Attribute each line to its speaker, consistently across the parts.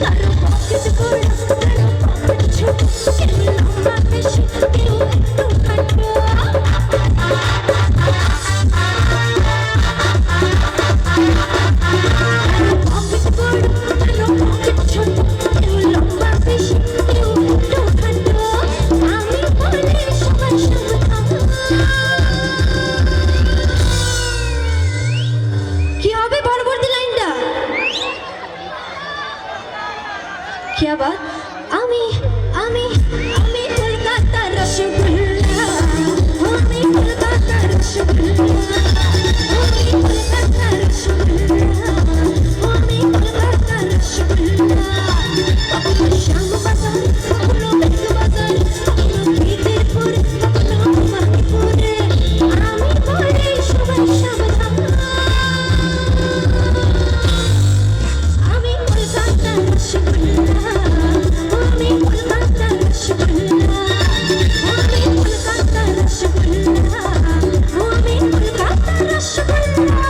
Speaker 1: কারো পকেট বড় কারো পকেট ছোট, কেউ লম্বা বেশি কেউ একটু খাটো। কারো পকেট বড় কারো পকেট ছোট, কেউ লম্বা বেশি কেউ একটু খাটো। আমি বলি সবাই সাবধান। কি হবে পরবর্তী লাইনটা? কি আবার? আমি আমি আমি কলকাতার রসগোল্লা, আমি কলকাতার রসগোল্লা, আমি কলকাতার রসগোল্লা, আমি কলকাতার রসগোল্লা। কখনো শ্যামবাজার, কখনো মেঘবাজার, কখনো খিদিরপুর, কখনো মানিপুরে। আমি বলি সবাই সাবধান। আমি কলকাতার রসগোল্লা, আমি কলকাতার রসগোল্লা, আমি কলকাতার রসগোল্লা, আমি কলকাতার rasgulla.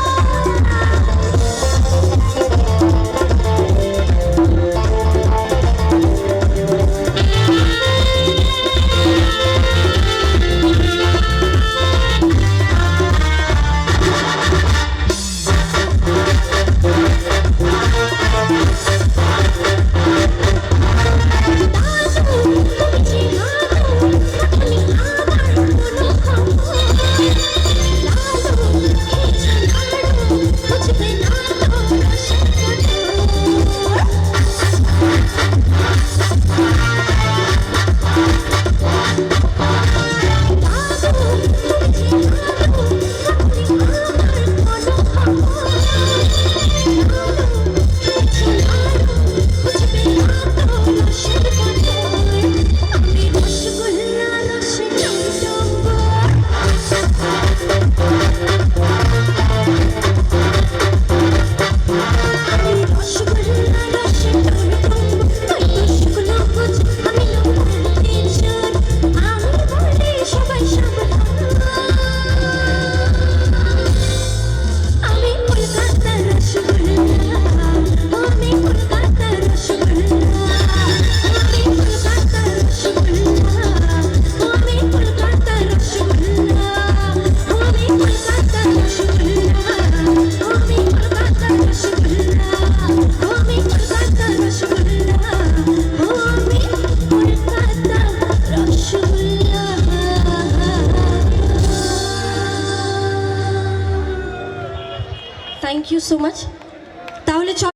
Speaker 1: Thank you so much.